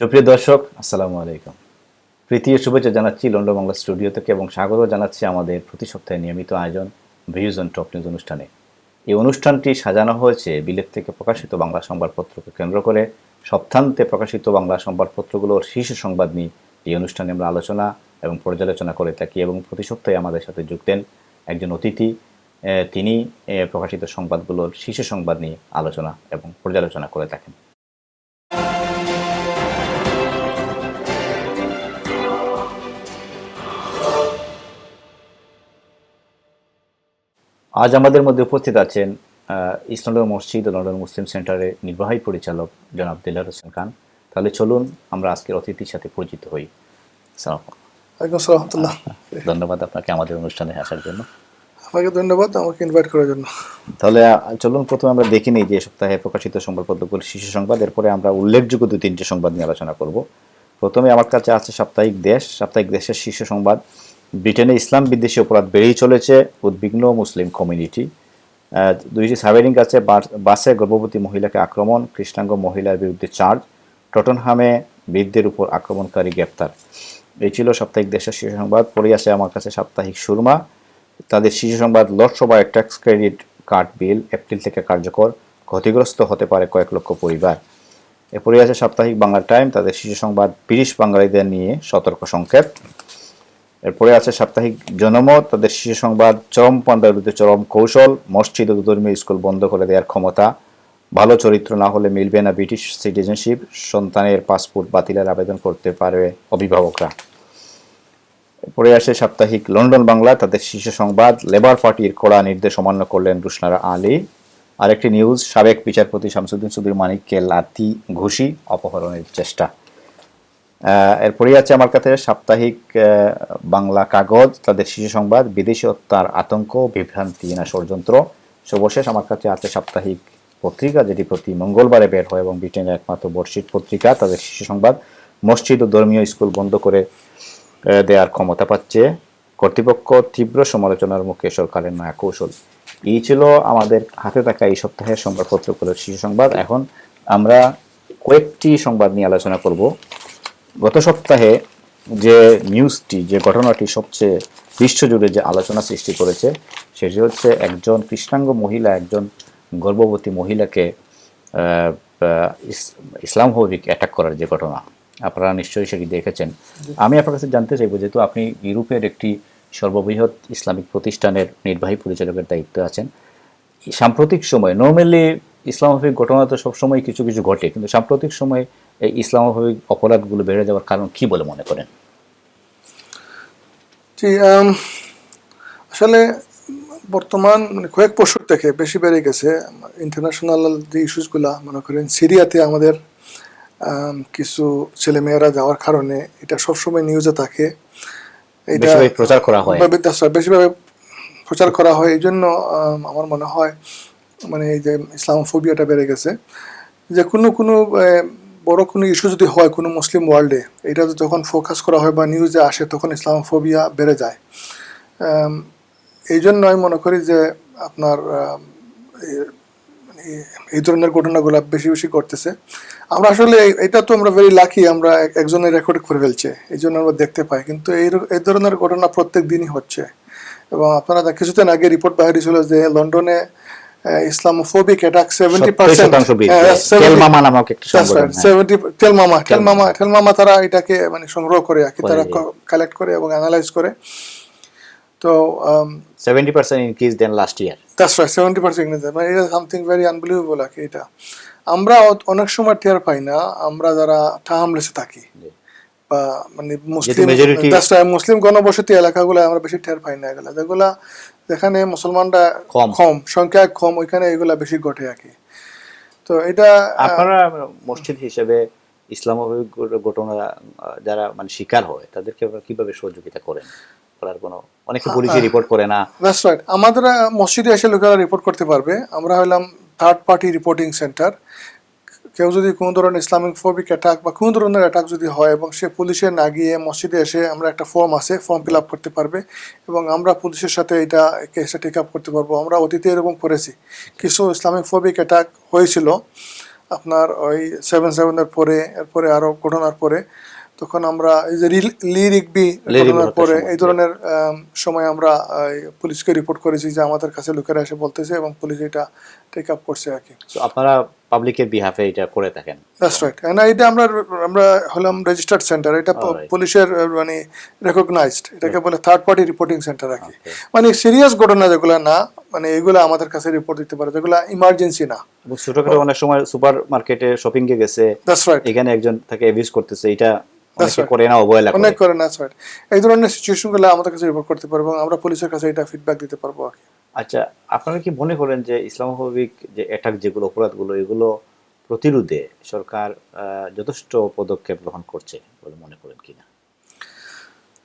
সুপ্রিয় দর্শক, আসসালামু আলাইকুম। প্রীতি ও শুভেচ্ছা জানাচ্ছি লন্ডন বাংলা স্টুডিও থেকে এবং স্বাগত জানাচ্ছি আমাদের প্রতি সপ্তাহে নিয়মিত আয়োজন ভিউজ অন টপ নিউজ অনুষ্ঠানে। এই অনুষ্ঠানটি সাজানো হয়েছে বিলেত থেকে প্রকাশিত বাংলা সংবাদপত্রকে কেন্দ্র করে। সপ্তাহান্তে প্রকাশিত বাংলা সংবাদপত্রগুলোর শীর্ষ সংবাদ নিয়ে এই অনুষ্ঠানে আমরা আলোচনা এবং পর্যালোচনা করে থাকি এবং প্রতি সপ্তাহে আমাদের সাথে যোগ দেন একজন অতিথি। তিনি প্রকাশিত সংবাদগুলোর শীর্ষ সংবাদ নিয়ে আলোচনা এবং পর্যালোচনা করে থাকেন। আজ আমাদের মধ্যে উপস্থিত আছেন ইস্ট লন্ডন মসজিদ ও লন্ডন মুসলিম সেন্টারের নির্বাহী পরিচালক জনাব দিলদার হোসেন খান। তাহলে চলুন আমরা আজকের অতিথির সাথে পরিচিত হই। ধন্যবাদ আপনাকে আমাদের অনুষ্ঠানে আসার জন্য। আপনাকে ধন্যবাদ আমাকে ইনভাইট করার জন্য। তাহলে চলুন প্রথমে আমরা দেখে নিই যে সপ্তাহে প্রকাশিত সংবাদপত্রগুলোর শীর্ষ সংবাদ, এরপরে আমরা উল্লেখযোগ্য দু তিনটি সংবাদ নিয়ে আলোচনা করব। প্রথমে আমার কাছে আছে সাপ্তাহিক দেশের শীর্ষ সংবাদ। ব্রিটেনে ইসলাম বিদ্বেষী অপরাধ বেড়েই চলেছে, উদ্বিগ্ন মুসলিম কমিউনিটি। দুইটি সাবেরিং আছে, বাসে গর্ভবতী মহিলাকে আক্রমণ, কৃষ্ণাঙ্গ মহিলার বিরুদ্ধে চার্জ, টটনহামে বৃদ্ধের উপর আক্রমণকারী গ্রেপ্তার। এই ছিল সাপ্তাহিক দেশের শীর্ষ সংবাদ। পরে আছে আমার কাছে সাপ্তাহিক সুরমা। তাদের শীর্ষ সংবাদ, লোকসভায় ট্যাক্স ক্রেডিট কার্ড বিল এপ্রিল থেকে কার্যকর, ক্ষতিগ্রস্ত হতে পারে কয়েক লক্ষ পরিবার। এরপরে আছে সাপ্তাহিক বাংলা টাইম। তাদের শীর্ষ সংবাদ, ব্রিটিশ বাঙালিদের নিয়ে সতর্ক সংকেত। এরপরে আছে সাপ্তাহিক জনমত। তাদের শীর্ষ সংবাদ, চরমপন্থার বিরুদ্ধে চরম কৌশল, মসজিদ ও ধর্মীয় স্কুল বন্ধ করে দেওয়ার ক্ষমতা, ভালো চরিত্র না হলে মিলবে না ব্রিটিশ সিটিজেনশিপ, সন্তানের পাসপোর্ট বাতিলের আবেদন করতে পারবে অভিভাবকরা। এরপরে আসে সাপ্তাহিক লন্ডন বাংলা। তাদের শীর্ষ সংবাদ, লেবার পার্টির কড়া নির্দেশ অমান্য করলেন রুশনারা আলী। আরেকটি নিউজ, সাবেক বিচারপতি শামসুদ্দিন চৌধুরী মানিককে লাথি ঘুষি, অপহরণের চেষ্টা। এরপরেই আছে আমার কাছে সাপ্তাহিক বাংলা কাগজ। তাদের শীর্ষ সংবাদ, বিদেশি হত্যার আতঙ্ক, বিভ্রান্তি না ষড়যন্ত্র। সর্বশেষ আমার কাছে আছে সাপ্তাহিক পত্রিকা, যেটি প্রতি মঙ্গলবারে বের হয় এবং ব্রিটেনের একমাত্র বর্ষিত পত্রিকা। তাদের শীর্ষ সংবাদ, মসজিদ ও ধর্মীয় স্কুল বন্ধ করে দেওয়ার ক্ষমতা পাচ্ছে কর্তৃপক্ষ, তীব্র সমালোচনার মুখে সরকারের নয়া কৌশল। এই ছিল আমাদের হাতে থাকা এই সপ্তাহের সংবাদপত্রগুলোর শীর্ষ সংবাদ। এখন আমরা কয়েকটি সংবাদ নিয়ে আলোচনা করব। গত সপ্তাহে যে নিউজটি, যে ঘটনাটি সবচেয়ে বিশ্বজুড়ে যে আলোচনা সৃষ্টি করেছে, সেটি হচ্ছে একজন কৃষ্ণাঙ্গ মহিলা একজন গর্ভবতী মহিলাকে ইসলামোফোবিক অ্যাটাক করার যে ঘটনা, আপনারা নিশ্চয়ই সেটি দেখেছেন। আমি আপনার কাছে জানতে চাইব, যেহেতু আপনি ইউরোপের একটি সর্ববৃহৎ ইসলামিক প্রতিষ্ঠানের নির্বাহী পরিচালকের দায়িত্বে আছেন, সাম্প্রতিক সময়ে নর্মালি ইসলামোফোবিক ঘটনা তো সবসময় কিছু কিছু ঘটে, কিন্তু সাম্প্রতিক সময়ে এই ইসলামোফোবিক অপরাধগুলো বেড়ে যাওয়ার কারণ কি বলে মনে করেন? জি, আসলে বর্তমান কয়েক বছর থেকে বেশি বেড়ে গেছে। ইন্টারন্যাশনাল যে ইস্যুসগুলা, মনে করেন সিরিয়াতে আমাদের কিছু ছেলেমেয়েরা যাওয়ার কারণে এটা সবসময় নিউজে থাকে, এটা প্রচার করা হয়, বেশিভাবে প্রচার করা হয়। এই জন্য আমার মনে হয় মানে এই যে ইসলামোফোবিয়াটা বেড়ে গেছে। যে কোনো বড় কোনো ইস্যু যদি হয় কোনো মুসলিম ওয়ার্ল্ডে, এটা যখন ফোকাস করা হয় বা নিউজে আসে, তখন ইসলামোফোবিয়া বেড়ে যায়। এই জন্য আমি মনে করি যে আপনার এই ধরনের ঘটনাগুলো বেশি বেশি করতেছে। আমরা আসলে এটা তো আমরা ভেরি লাকি, আমরা একজনের রেকর্ড করে ফেলছে, এই জন্য আমরা দেখতে পাই। কিন্তু এই ধরনের ঘটনা প্রত্যেক দিনই হচ্ছে। এবং আপনারা কিছুদিন আগে রিপোর্ট বাইরে ছিল যে লন্ডনে ইসলামোফোবিক অ্যাটাক 70%, টেলমামা তারা এটাকে মানে সংগ্রহ করে আর কি, তারা কালেক্ট করে এবং অ্যানালাইজ করে। তো 70% increase than last year. That's right, 70% increase. মানে এটা সামথিং ভেরি আনবিলিভেবল আর কি। এটা আমরা অনেক সময় টের পাই না, আমরা যারা টাহামলেসে থাকি বা মানে মুসলিম গণবসতি এলাকাগুলো আমরা বেশি টের পাই না। এগুলা যেগুলা যেখানে মুসলমানরা কম সংখ্যায় কম, ওইখানে এগুলা বেশি ঘটে আর কি। তো এটা আপনারা মসজিদ হিসেবে ইসলামোফোবিক ঘটনা যারা মানে শিকার হয় তাদেরকে কিভাবে সহযোগিতা করেন? অনেকে পুলিশে রিপোর্ট করে না। দ্যাটস রাইট, আমাদের মসজিদে এসে লোকেরা রিপোর্ট করতে পারবে। আমরা হলাম থার্ড পার্টি রিপোর্টিং সেন্টার। কেউ যদি কোনো ধরনের ইসলামিক ফোবিক অ্যাটাক বা কোনো ধরনের অ্যাটাক যদি হয় এবং সে পুলিশে না গিয়ে মসজিদে এসে, আমরা একটা ফর্ম আছে, ফর্ম ফিল আপ করতে পারবে এবং আমরা পুলিশের সাথে এটা কেসটা টেক আপ করতে পারবো। আমরা অতীতে এরকম করেছি, কিছু ইসলামিক ফোবিক অ্যাটাক হয়েছিল, আপনার ওই 7/7 পরে, এরপরে আরো ঘটনার পরে, তখন আমরা এই যে লি রিগবি ঘটনার পরে এই ধরনের সময় আমরা পুলিশকে রিপোর্ট করেছি যে আমাদের কাছে লোকেরা এসে বলতেছে, এবং পুলিশ এটা টেক আপ করছে আর কি। সো আপনারা পাবলিকের বিহাফে এটা করে থাকেন? That's right. না, এটা আমরা হলাম রেজিস্টার্ড সেন্টার, এটা পুলিশের মানে রেকগনাইজড, এটাকে বলে থার্ড পার্টি রিপোর্টিং সেন্টার আর কি। মানে সিরিয়াস ঘটনা যেগুলো না, মানে এগুলো আমাদের কাছে রিপোর্ট দিতে পারে, যেগুলো ইমার্জেন্সি না। ছোটখাটো অনেক সময় সুপার মার্কেটে শপিং এ গেছে, দ্যাটস রাইট, এখানে একজন তাকে অ্যাবিউজ করতেছে, এটা অনেকে করে না, অবহেলা করে, অনেক করে না। That's right. এই ধরনের সিচুয়েশনগুলো আমাদের কাছে রিপোর্ট করতে পারবো এবং আমরা পুলিশের কাছে এটা ফিডব্যাক দিতে পারবো আর কি। আচ্ছা, আপনারা কি মনে করেন যে ইসলামোফোবিক যে অ্যাটাক, যেগুলো অপরাধগুলো, এগুলো প্রতিরোধে সরকার যথেষ্ট পদক্ষেপ গ্রহণ করছে বলে মনে করেন কিনা?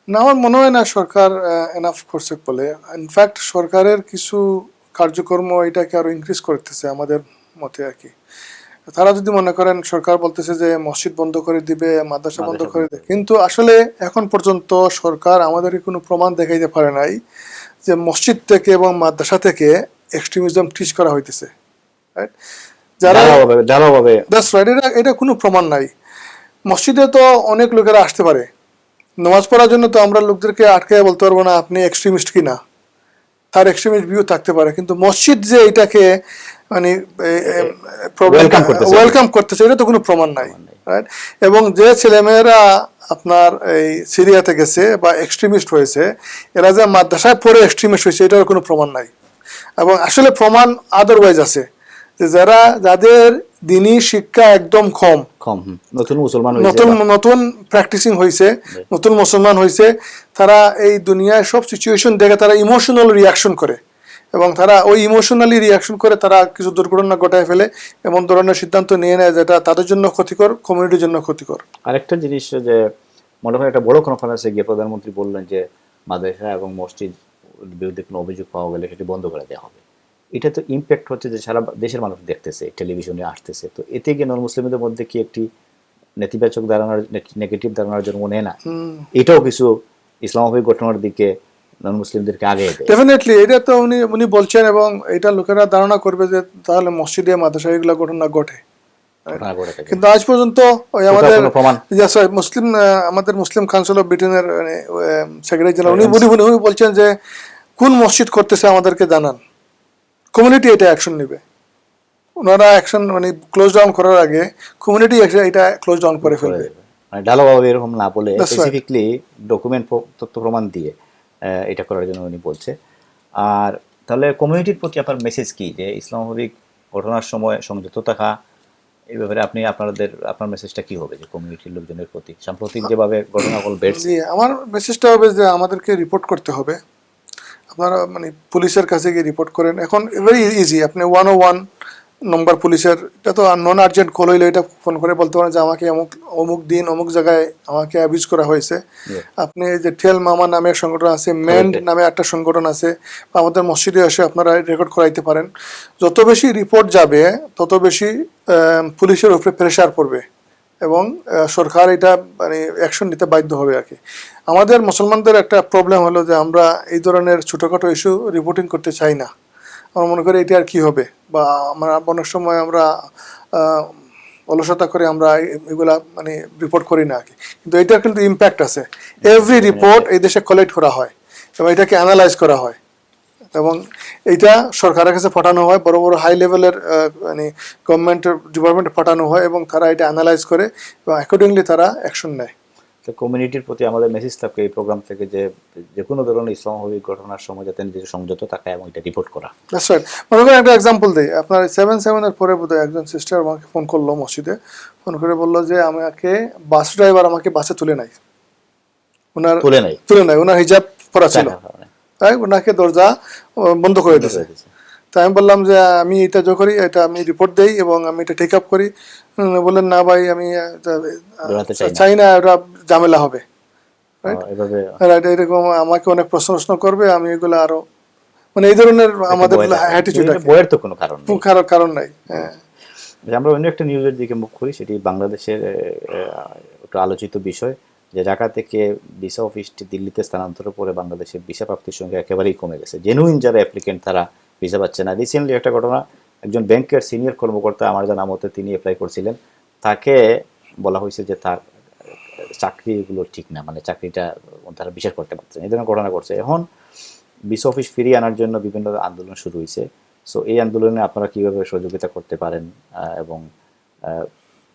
না, আমার মনে হয় না সরকার এনাফ করছে বলে। ইনফ্যাক্ট সরকারের কিছু কার্যক্রম এটাকে আরো ইনক্রিজ করতেছে আমাদের মতে আর কি। তারা যদি মনে করেন, সরকার বলতেছে যে মসজিদ বন্ধ করে দিবে, মাদ্রাসা বন্ধ করে দিবে, কিন্তু আসলে এখন পর্যন্ত সরকার আমাদেরকে কোনো প্রমাণ দেখাইতে পারে নাই যে মসজিদ থেকে এবং মাদ্রাসা থেকে এক্সট্রিমিজম টিচ করা হইতেছে। রাইট, যারা দ্যাটস রাইট, এটা কোনো প্রমাণ নাই। মসজিদে তো অনেক লোকেরা আসতে পারে, নামাজ পড়ার জন্য তো আমরা লোকদেরকে আটকে বলতে পারবো না আপনি এক্সট্রিমিস্ট কিনা, তার এক্সট্রিমিস্ট ভিউ থাকতে পারে, কিন্তু মসজিদ যে এটাকে মানে ওয়েলকাম করতেছে, এটা তো কোনো প্রমাণ নাই। রাইট, এবং যে ছেলেমেয়েরা আপনার এই সিরিয়াতে গেছে বা এক্সট্রিমিস্ট হয়েছে, এরা যে মাদ্রাসায় পড়ে এক্সট্রিমিস্ট হয়েছে, এটার কোনো প্রমাণ নাই। এবং আসলে প্রমাণ আদারওয়াইজ আছে, যে যাদের দিনী শিক্ষা একদম কম, নতুন প্র্যাকটিসিং হয়েছে, নতুন মুসলমান হয়েছে, তারা এই দুনিয়ায় সব সিচুয়েশন দেখে তারা ইমোশনাল রিয়াকশন করে, এবং তারা ওই ইমোশনালি রিয়াকশন করে তারা কিছু দুর্ঘটনা ঘটায় ফেলে, এমন ধরনের সিদ্ধান্ত নিয়ে নেয় যেটা তাদের জন্য ক্ষতিকর, কমিউনিটির জন্য ক্ষতিকর। আরেকটা জিনিস, যে মনে হয় একটা বড় কনফারেন্সে গিয়ে প্রধানমন্ত্রী বললেন যে মাদ্রাসা এবং মসজিদ বিরুদ্ধে কোনো অভিযোগ পাওয়া গেলে সেটি বন্ধ করে দেওয়া হবে। এটা তো ইম্প্যাক্ট হচ্ছে যে সারা দেশের মানুষ দেখতেছে, টেলিভিশনে আসতেছে, তো এতে গিয়ে নন মুসলিমদের মধ্যে কি একটি নেতিবাচক ধারণার, নেগেটিভ ধারণার জন্ম নেয় না? এটাও কিছু ইসলামোফোবিক ঘটনার দিকে নন মুসলিমদেরকে আগে দেয়। ডেফিনেটলি, এটা তো উনি বলছেন, এবং এটা লোকেরা ধারণা করবে যে তাহলে মসজিদে মাদ্রাসায় এগুলো ঘটনা ঘটে। কিন্তু আজ পর্যন্ত আমাদের মুসলিম কাউন্সিল অফ ব্রিটেনের সেক্রেটারি জেনারেল উনি বলছেন যে কোন মসজিদ করতেছে আমাদেরকে জানান, কমিউনিটি এটা অ্যাকশন নেবে। ওনারা অ্যাকশন মানে ক্লোজ ডাউন করার আগে কমিউনিটি এটা ক্লোজ ডাউন করে ফেলবে, মানে ঢালাওভাবে এরকম না বলে স্পেসিফিকলি ডকুমেন্ট, তথ্য প্রমাণ দিয়ে এটা করার জন্য উনি বলছে। আর তাহলে কমিউনিটির প্রতি আপনার মেসেজ কি, যে ইসলামোফোবিক ঘটনার সময় সংযত থাকা, এই ব্যাপারে আপনার মেসেজটা কি হবে যে কমিউনিটির লোকজনের প্রতি সাম্প্রতিক যেভাবে ঘটনাগুলো বেড়েছে? আমার মেসেজটা হবে যে আমাদেরকে রিপোর্ট করতে হবে। আপনারা মানে পুলিশের কাছে গিয়ে রিপোর্ট করেন, এখন ভেরি ইজি, আপনি 101 নম্বর পুলিশের, এটা তো নন আর্জেন্ট কল হইলে এটা ফোন করে বলতে পারেন যে আমাকে অমুক দিন অমুক জায়গায় আমাকে অ্যাবিউজ করা হয়েছে। আপনি যে ঠেল মামা নামে সংগঠন আছে, মেন্ড নামে একটা সংগঠন আছে, বা আমাদের মসজিদে এসে আপনারা রেকর্ড করাইতে পারেন। যত বেশি রিপোর্ট যাবে তত বেশি পুলিশের উপরে প্রেশার পড়বে, এবং সরকার এটা মানে অ্যাকশন নিতে বাধ্য হবে আর কি। আমাদের মুসলমানদের একটা প্রবলেম হলো যে আমরা এই ধরনের ছোটোখাটো ইস্যু রিপোর্টিং করতে চাই না। আমরা মনে করি এটা আর কি হবে, বা আমরা অনেক সময় আমরা অলসতা করে আমরা এগুলা মানে রিপোর্ট করি না আর কি। কিন্তু এটার কিন্তু ইম্প্যাক্ট আছে, এভরি রিপোর্ট এই দেশে কালেক্ট করা হয় এবং এটাকে অ্যানালাইজ করা হয়, এবং এইটা সরকারের কাছে পাঠানো হয়, বড় বড় হাই লেভেলের মানে গভর্নমেন্টের ডিপার্টমেন্টে পাঠানো হয়, এবং তারা এটা অ্যানালাইজ করে এবং অ্যাকর্ডিংলি তারা অ্যাকশন নেয়। তো কমিউনিটির প্রতি আমাদের মেসেজ থাকবে এই প্রোগ্রাম থেকে, যে কোনো ধরনের ইসলামোফোবিক ঘটনার সময় যাতে নিজের সংযত থাকা এবং এটা রিপোর্ট করা। That's right. মনে করেন একটা এক্সাম্পল দিই, আপনার 7/7 পরে বোধহয় একজন সিস্টার আমাকে ফোন করলো, মসজিদে ফোন করে বললো যে আমাকে বাস ড্রাইভার আমাকে বাসে তুলে নাই, ওনার হিজাব পরা ছিল, তাই ওনাকে দরজা বন্ধ করে দিয়েছে। তাই আমি বললাম যে আমি এটা যা করি এটা আমি রিপোর্ট দেই এবং আমি এটা টেক আপ করি। বললেন না ভাই, আমি চাই না, ওটা ঝামেলা হবে, রাইট, এরকম আমাকে অনেক প্রশ্ন করবে, আমি এগুলো আরো মানে এই ধরনের আমাদের অ্যাটিটিউড আছে, বইয়ের তো কোনো কারণ নাই। হ্যাঁ, আমরা অন্য একটা নিউজের দিকে মুখ করি, সেটি বাংলাদেশের একটা আলোচিত বিষয়, যে ঢাকা থেকে ভিসা অফিসটি দিল্লিতে স্থানান্তরের পরে বাংলাদেশের ভিসা প্রাপ্তির সংখ্যা একেবারেই কমে গেছে। জেনুইন যারা অ্যাপ্লিকেন্ট তারা ভিসা পাচ্ছে না। রিসেন্টলি একটা ঘটনা, একজন ব্যাংকের সিনিয়র কর্মকর্তা আমার জানা মতে তিনি অ্যাপ্লাই করছিলেন, তাকে বলা হয়েছে যে তার চাকরিগুলো ঠিক না, মানে চাকরিটা তারা বিচার করতে পারছেন, এই ধরনের ঘটনা ঘটছে। এখন ভিসা অফিস ফিরিয়ে আনার জন্য বিভিন্ন আন্দোলন শুরু হয়েছে। সো এই আন্দোলনে আপনারা কিভাবে সহযোগিতা করতে পারেন এবং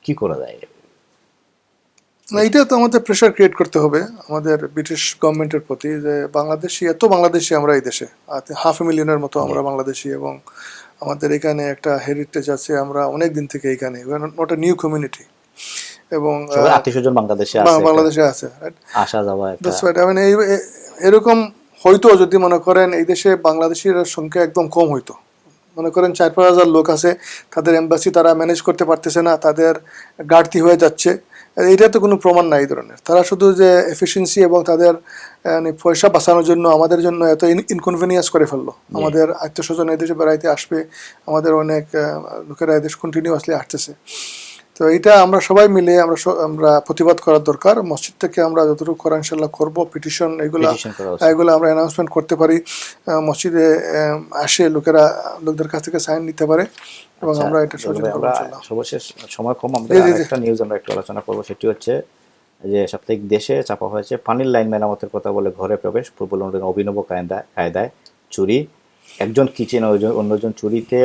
কি করা যায়? না, এটা তো আমাদের প্রেশার ক্রিয়েট করতে হবে আমাদের ব্রিটিশ গভর্নমেন্টের প্রতি, যে বাংলাদেশি আমরা এই দেশে 500,000-এর মতো আমরা বাংলাদেশি, এবং আমাদের এখানে একটা হেরিটেজ আছে, আমরা অনেক দিন থেকে এখানে, নট এ নিউ কমিউনিটি, এবং আত্মীয়স্বজন বাংলাদেশে আছে, আসা যাওয়া এরকম হয়তো যদি মনে করেন এই দেশে বাংলাদেশির সংখ্যা একদম কম হইতো, মনে করেন 4-5 হাজার লোক আছে, তাদের এম্বাসি তারা ম্যানেজ করতে পারতেছে না, তাদের ঘাটতি হয়ে যাচ্ছে, এইটা তো কোনো প্রমাণ নাই এই ধরনের। তারা শুধু যে এফিসিয়েন্সি এবং তাদের পয়সা বাঁচানোর জন্য আমাদের জন্য এত ইনকনভিনিয়েন্স করে ফেললো। আমাদের আত্মীয়স্বজন এদেশে বেড়াইতে আসবে, আমাদের অনেক লোকেরা এদেশ কন্টিনিউয়াসলি আসতেছে। তো এটা আমরা সবাই মিলে আমরা প্রতিবাদ করার দরকার। মসজিদ থেকে আমরা যতটুকু করা ইনশাল্লাহ করবো, পিটিশন এগুলো আমরা অ্যানাউন্সমেন্ট করতে পারি, মসজিদে আসে লোকদের কাছ থেকে সাইন নিতে পারে, এবং আমরা এটা সহযোগিতা করব ইনশাআল্লাহ। সর্বশেষ সময় কম, আমরা একটা নিউজ আমরা একটু আলোচনা করব, সেটি হচ্ছে যে সাপ্তাহিক দেশে চাপা হয়েছে পানির লাইন মেরামতের কথা বলে ঘরে প্রবেশ, পূর্ব লন্ডনের অভিনব কায়দায় চুরি, একজন কিচেন অন্যজন চুরিতে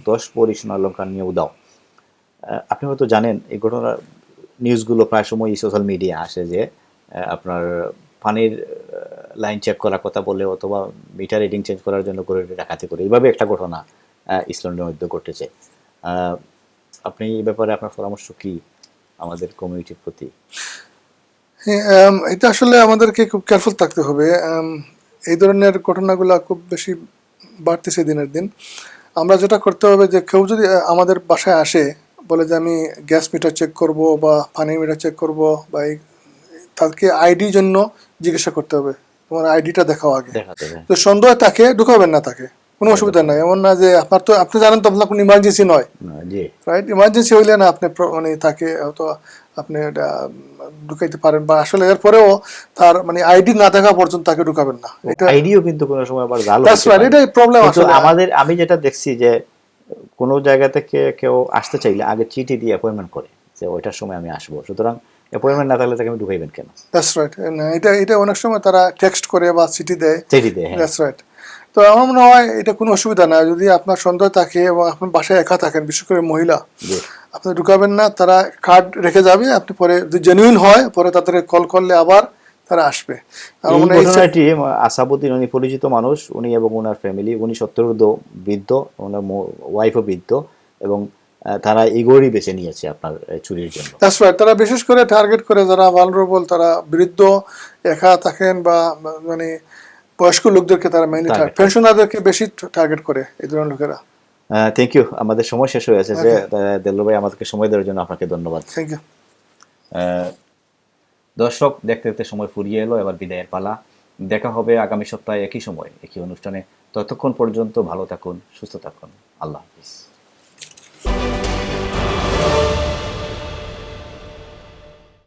10 ভরি সোনার অলংকার নিয়ে উধাও। আপনি হয়তো জানেন এই ঘটনার নিউজগুলো প্রায় সময় সোশ্যাল মিডিয়া আসে, যে আপনার পানির লাইন চেক করার কথা বলে অথবা মিটার রিডিং চেঞ্জ করার জন্য করে ডাকাতি করে, এইভাবে একটা ঘটনা ইসলামের মধ্যে ঘটেছে। আপনি এই ব্যাপারে আপনার পরামর্শ কি আমাদের কমিউনিটির প্রতি? এটা আসলে আমাদেরকে খুব কেয়ারফুল থাকতে হবে। এই ধরনের ঘটনাগুলো খুব বেশি বাড়তেছে দিনের দিন। আমরা যেটা করতে হবে, যে কেউ যদি আমাদের বাসায় আসে বলে যে আমি গ্যাস মিটার চেক করব বা পানির মিটার চেক করব, বা তাকে আইডির জন্য জিজ্ঞাসা করতে হবে, তোমার আইডিটা দেখাও আগে। তো সন্দেহ তাকে ঢুকাবেন না, তাকে কোনো অসুবিধা নাই। এমন না যে আপনি জানেন তো আপনার কোনো ইমার্জেন্সি নয়, রাইট? ইমার্জেন্সি হইলে না আপনি তাকে হয়তো আপনি ঢুকাইতে পারেন, বা আসলে এরপরেও তার আইডি না দেখা পর্যন্ত তাকে ঢুকাবেন না। এটা আইডিও কিন্তু কোনো সময় আবার জাল হতে পারে, এটাই প্রবলেম আসলে আমাদের। আমি যেটা দেখছি যে কোনো জায়গা থেকে কেউ আসতে চাইলে আগে চিঠি দিয়ে অ্যাপয়েন্টমেন্ট করে যে ওইটার সময় আমি আসবো, সুতরাং অ্যাপয়েন্টমেন্ট না থাকলে তাকে আমি ঢুকাইবেন কেন? That's right. এটা অনেক সময় তারা টেক্সট করে বা চিঠি দেয়। That's right. তো আমার মনে হয় এটা কোনো অসুবিধা না, যদি আপনার সন্দেহ থাকে এবং আপনার বাসায় একা থাকেন, বিশেষ করে মহিলা, আপনি ঢুকাবেন না, তারা কার্ড রেখে যাবে, আপনি পরে যদি জেনুইন হয় পরে তাদের কল করলে আবার তারা আসবে। ঘটনাটি আসাবুদ্দিন, উনি পরিচিত মানুষ, উনি এবং ওনার ফ্যামিলি, উনি 70 বৃদ্ধ, ওনার ওয়াইফও বৃদ্ধ, এবং তারা এগোরই বেছে নিয়েছে আপনার চুরির জন্য। That's right. তারা বিশেষ করে টার্গেট করে যারা ভালনারেবল, তারা বৃদ্ধ, একা থাকেন, বা বয়স্ক লোকদেরকে তারা মেইনলি পেনশনারদেরকে বেশি টার্গেট করে এই ধরনের লোকেরা। থ্যাংক ইউ, আমাদের সময় শেষ হয়ে গেছে। দেলোয়ার ভাই, আমাদেরকে সময় দেওয়ার জন্য আপনাকে ধন্যবাদ। Thank you. দর্শক, দেখতে দেখতে সময় ফুরিয়ে এলো, এবার বিদায়ের পালা। দেখা হবে আগামী সপ্তাহে একই সময় একই অনুষ্ঠানে। ততক্ষণ পর্যন্ত ভালো থাকুন, সুস্থ থাকুন। আল্লাহ হাফিজ।